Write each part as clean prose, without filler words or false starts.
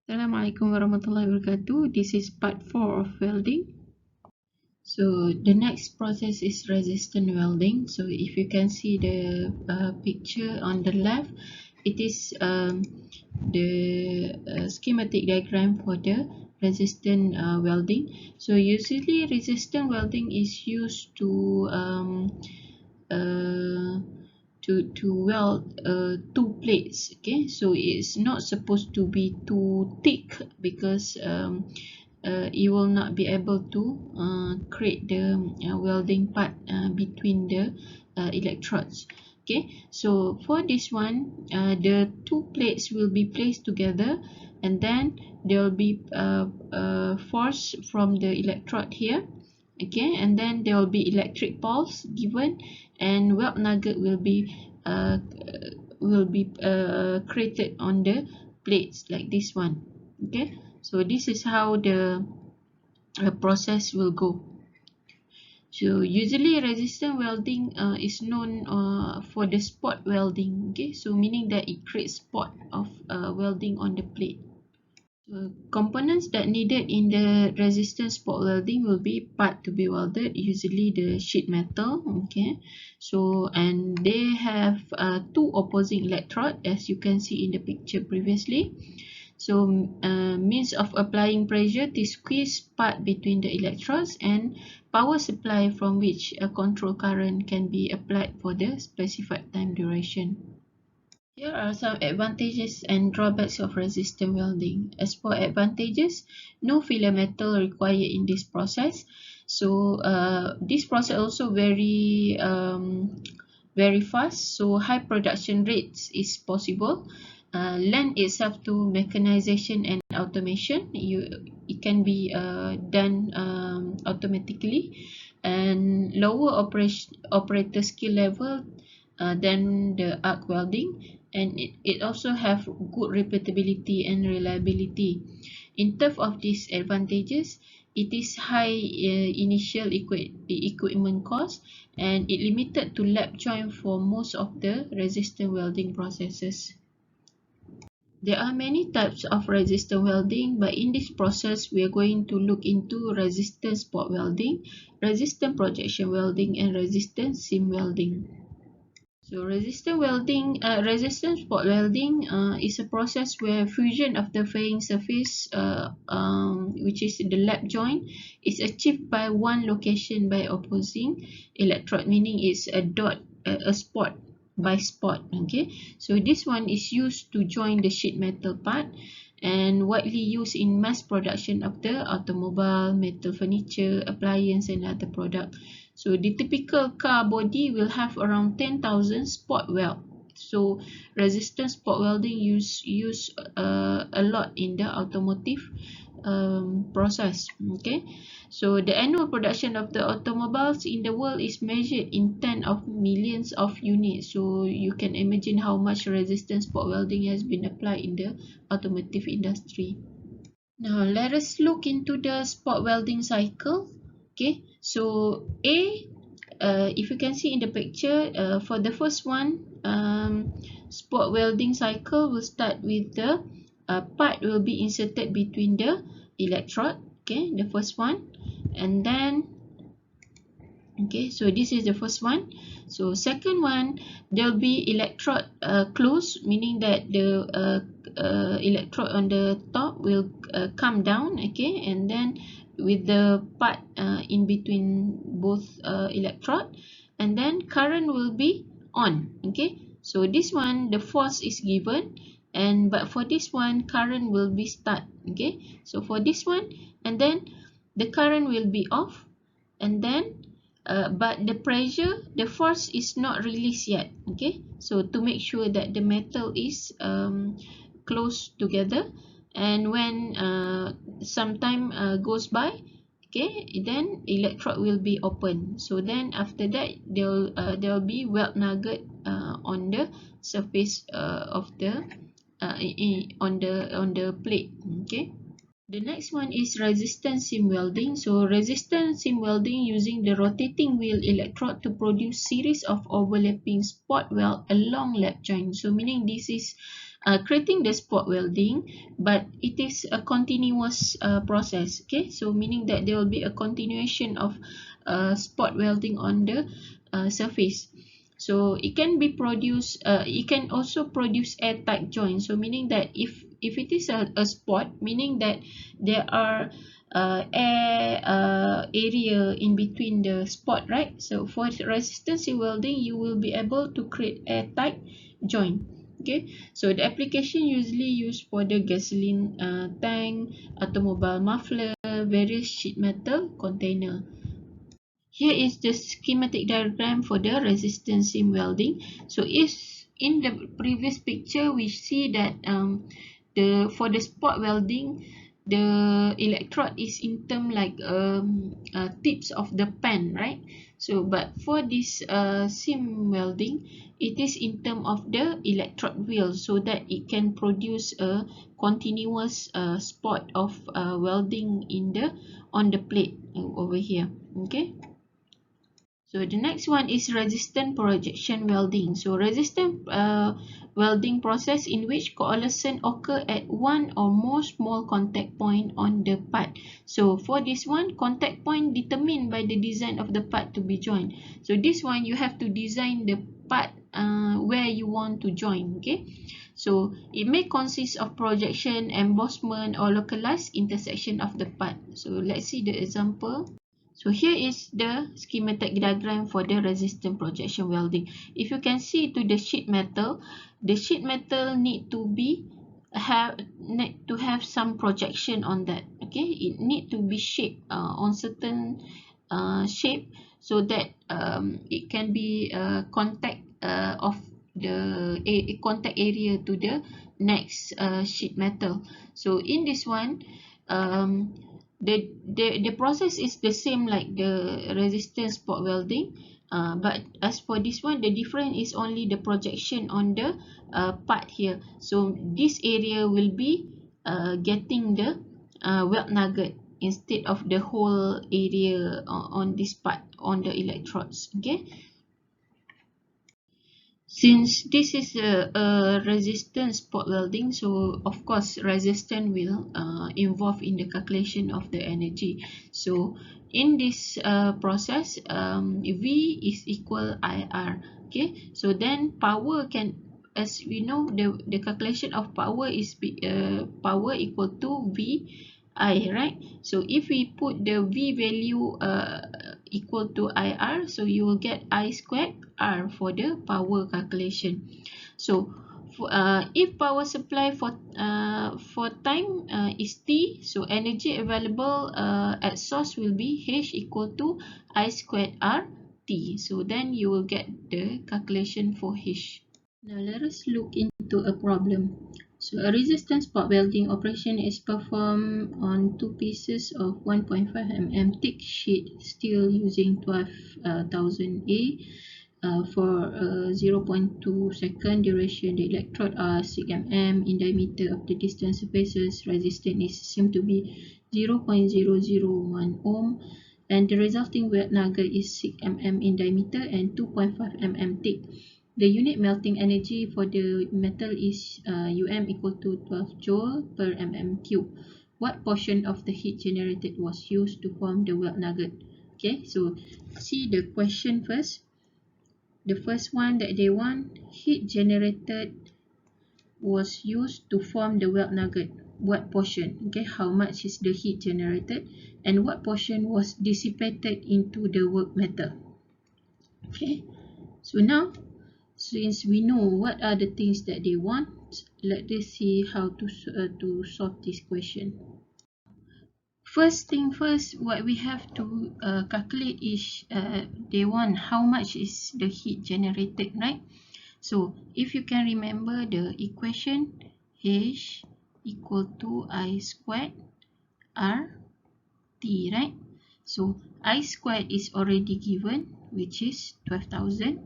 Assalamualaikum warahmatullahi wabarakatuh. This is part 4 of welding. So the next process is resistant welding. So if you can see the picture on the left, it is the schematic diagram for the resistant welding. So usually resistant welding is used to uh, weld two plates. Okay, so it's not supposed to be too thick because you will not be able to create the welding part between the electrodes. Okay, so for this one, the two plates will be placed together, and then there will be force from the electrode here. Okay, and then there will be electric pulse given, and weld nugget will be created on the plates like this one. Okay, so this is how the process will go. So usually resistant welding is known for the spot welding. Okay, so meaning that it creates spot of welding on the plate. Components that needed in the resistant spot welding will be part to be welded, usually the sheet metal. Okay, so and they have two opposing electrode, as you can see in the picture previously. So means of applying pressure to squeeze part between the electrodes, and power supply from which a control current can be applied for the specified time duration. Here are some advantages and drawbacks of resistant welding. As for advantages, no filler metal required in this process. So this process also very fast. So high production rates is possible. Lend itself to mechanization and automation. It can be done automatically, and lower operator skill level than the arc welding, and it also have good repeatability and reliability. In terms of these advantages, it is high initial equipment cost, and it limited to lap joint for most of the resistant welding processes. There are many types of resistant welding, but in this process we are going to look into resistant spot welding, resistant projection welding, and resistant seam welding. So resistant spot welding is a process where fusion of the fairing surface, which is the lap joint, is achieved by one location by opposing electrode, meaning it's a dot, a spot by spot. Okay, so this one is used to join the sheet metal part, and widely used in mass production of the automobile, metal furniture, appliance, and other product. So the typical car body will have around 10,000 spot weld. So resistant spot welding use a lot in the automotive process. Okay, so the annual production of the automobiles in the world is measured in 10 of millions of units. So you can imagine how much resistant spot welding has been applied in the automotive industry. Now let us look into the spot welding cycle. Okay, so if you can see in the picture, for the first one, spot welding cycle will start with the part will be inserted between the electrode. Okay, the first one, and then okay, so this is the first one. So second one, there'll be electrode close, meaning that the electrode on the top will come down. Okay, and then with the part in between both electrode, and then current will be on. Okay, so this one the force is given, and but for this one current will be start. Okay, so for this one, and then the current will be off, and then but the pressure, the force is not released yet. Okay, so to make sure that the metal is close together, and when some time goes by, okay, then electrode will be open. So then after that there will be weld nugget on the surface of the on the plate. Okay, the next one is resistant seam welding. So resistant seam welding using the rotating wheel electrode to produce series of overlapping spot weld along lap joint. So meaning this is creating the spot welding, but it is a continuous process. Okay, so meaning that there will be a continuation of spot welding on the surface. So it can be produced, it can also produce airtight joint. So meaning that if it is a spot, meaning that there are air area in between the spot, right? So for resistance welding, you will be able to create airtight joint. Okay, so the application usually used for the gasoline tank, automobile muffler, various sheet metal container. Here is the schematic diagram for the resistance seam welding. So if in the previous picture we see that for the spot welding, the electrode is in term like tips of the pen, right? So but for this seam welding, it is in term of the electrode wheel, so that it can produce a continuous spot of welding in the on the plate over here. Okay. So the next one is resistant projection welding. So resistant welding process in which coalescence occur at one or more small contact point on the part. So for this one, contact point determined by the design of the part to be joined. So this one you have to design the part where you want to join. Okay. So it may consist of projection, embossment, or localized intersection of the part. So let's see the example. So here is the schematic diagram for the resistant projection welding. If you can see to the sheet metal need to have some projection on that. Okay, it need to be shaped on certain shape, so that it can be contact of the contact area to the next sheet metal. So in this one, the process is the same like the resistance spot welding, but as for this one, the difference is only the projection on the part here. So this area will be getting the weld nugget instead of the whole area on this part on the electrodes. Okay. Since this is a resistance spot welding, so of course resistance will involve in the calculation of the energy. So in this process, V is equal IR. Okay, so then power can, as we know, the calculation of power is power equal to V I, right? So if we put the V value equal to IR, so you will get I squared R for the power calculation. So if power supply for time is T, so energy available at source will be H equal to I squared R T. So then you will get the calculation for H. Now let us look into a problem. So a resistance spot welding operation is performed on two pieces of 1.5 mm thick sheet steel using 12,000 A for 0.2 second duration. The electrode are 6 mm in diameter of the distant surfaces. Resistance is assumed to be 0.001 ohm, and the resulting weld nugget is 6 mm in diameter and 2.5 mm thick. The unit melting energy for the metal is UM equal to 12 joule per mm cube. What portion of the heat generated was used to form the weld nugget? Okay, so see the question first. The first one that they want, heat generated was used to form the weld nugget. What portion? Okay, how much is the heat generated, and what portion was dissipated into the work metal? Okay, so now, since we know what are the things that they want, let us see how to solve this question. First thing first, what we have to calculate is they want how much is the heat generated, right? So if you can remember the equation, H equal to I squared R T, right? So I squared is already given, which is 12,000.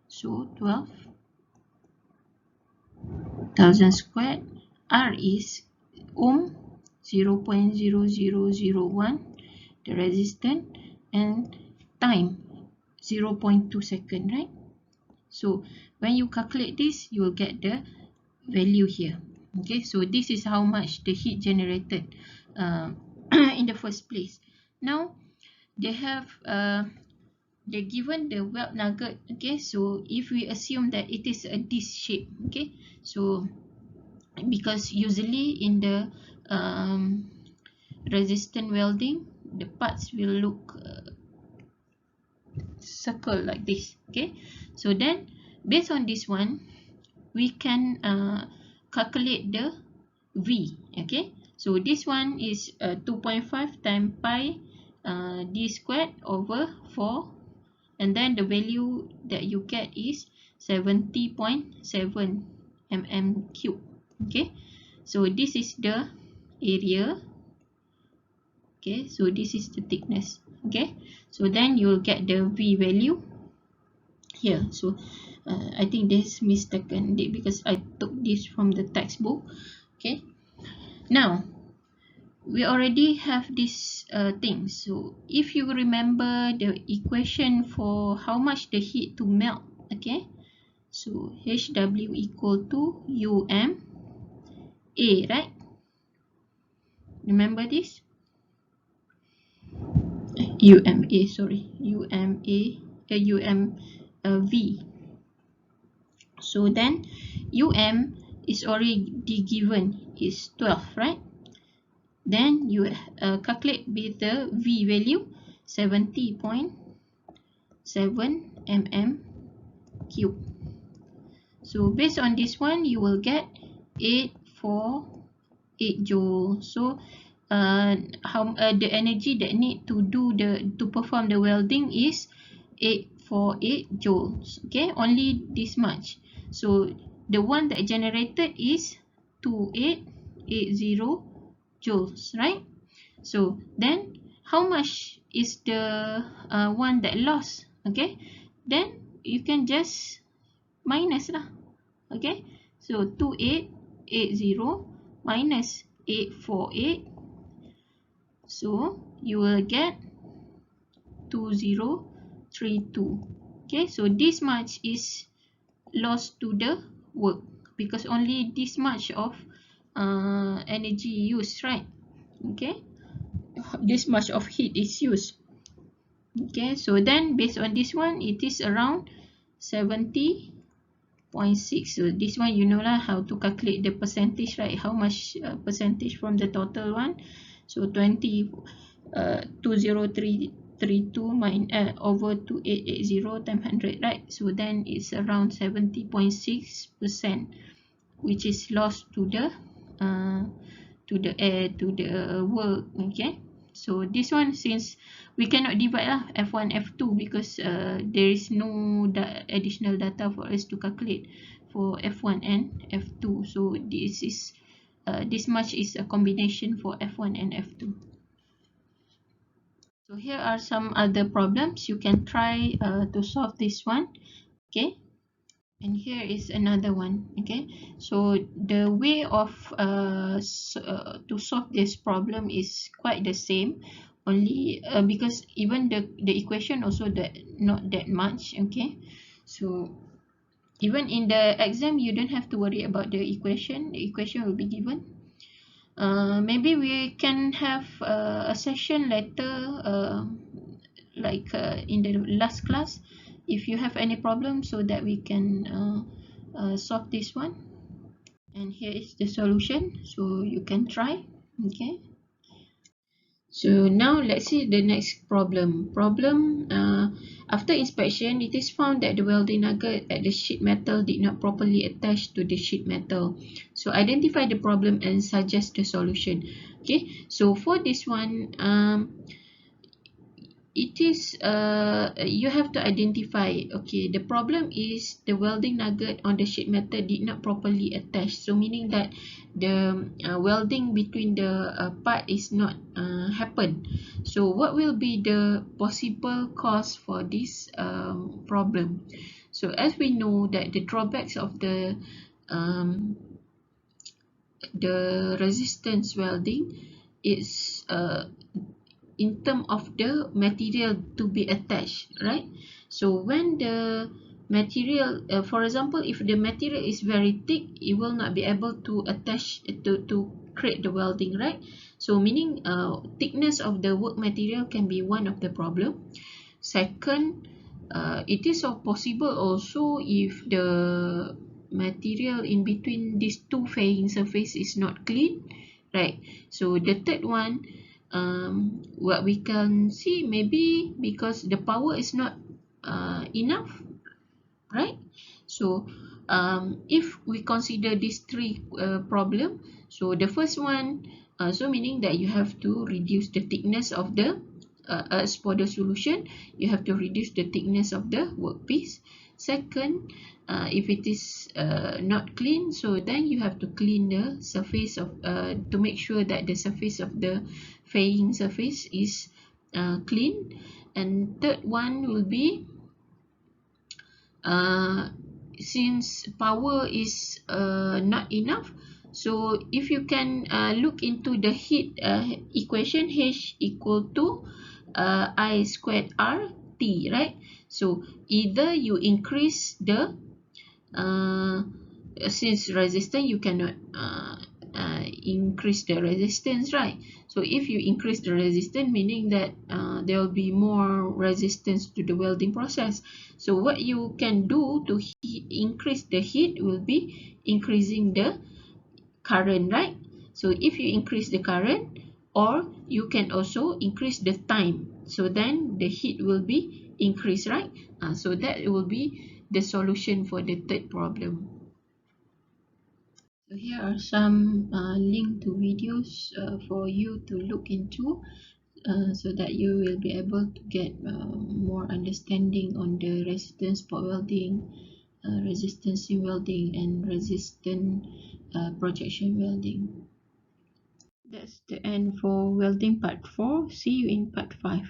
So 12,000 squared. R is ohm, 0.0001, the resistance, and time, 0.2 second, right? So when you calculate this, you will get the value here. Okay, so this is how much the heat generated in the first place. Now they have they're given the weld nugget. Okay, so if we assume that it is a disc shape, okay, so because usually in the resistant welding, the parts will look circle like this. Okay, so then based on this one, we can calculate the V. Okay, so this one is 2.5 times pi d squared over 4, and then the value that you get is 70.7 mm cube. Okay, so this is the area. Okay, so this is the thickness. Okay, so then you'll get the V value here. So I think this mistaken because I took this from the textbook. Okay, now we already have this thing. So if you remember the equation for how much the heat to melt, okay, so HW equal to UM A, right? Remember this? UMA, sorry, V. So then UM is already given is 12, right? Then you calculate with the V value 70.7 mm cube. So based on this one, you will get 848 joule. So the energy that need to perform the welding is 848 joules. Okay, only this much. So the one that generated is 2880 joules, right? So then how much is the one that lost? Okay, then you can just minus lah. Okay, so 2880 minus 848, so you will get 2032. Okay, so this much is lost to the work because only this much of energy used, right? Okay, this much of heat is used. Okay, so then based on this one, it is around 70.6. So this one you know lah how to calculate the percentage, right? How much percentage from the total one? So 20332 over 2880 times 100, right? So then it's around 70.6%, which is lost to the air, to the work. Okay, so this one, since we cannot divide lah F1 F2 because there is no additional data for us to calculate for F1 and F2, so this is this much is a combination for F1 and F2. So here are some other problems you can try to solve this one. Okay, and here is another one. Okay, so the way of to solve this problem is quite the same, only because even the equation also not that much. Okay, so even in the exam you don't have to worry about the equation will be given. Maybe we can have a session later, like in the last class, if you have any problem, so that we can solve this one. And here is the solution, so you can try. Okay, so now let's see the next problem. After inspection, it is found that the welding nugget at the sheet metal did not properly attach to the sheet metal. So identify the problem and suggest the solution. Okay, so for this one, it is you have to identify. Okay, the problem is the welding nugget on the sheet metal did not properly attach, so meaning that the welding between the part is not happen. So what will be the possible cause for this problem? So as we know that the drawbacks of the resistance welding is in terms of the material to be attached, right? So when the material, for example, if the material is very thick, it will not be able to attach to create the welding, right? So meaning thickness of the work material can be one of the problem. Second, it is possible also if the material in between these two fairing surface is not clean, right? So the third one, what we can see, maybe because the power is not enough, right? So if we consider these three problem, so the first one, so meaning that you have to reduce the thickness of the as for the solution, you have to reduce the thickness of the workpiece. Second, if it is not clean, so then you have to clean the surface of to make sure that the surface of the fairing surface is clean. And third one will be, since power is not enough, so if you can look into the heat equation, H equal to I squared R T, right? So either you increase the since resistance, you cannot increase the resistance, right? So if you increase the resistance, meaning that there will be more resistance to the welding process. So what you can do to increase the heat will be increasing the current, right? So if you increase the current, or you can also increase the time, so then the heat will be increased, right? So that will be the solution for the third problem. So here are some link to videos for you to look into, so that you will be able to get more understanding on the resistance spot welding, resistance in welding, and resistance projection welding. That's the end for welding part 4. See you in part 5.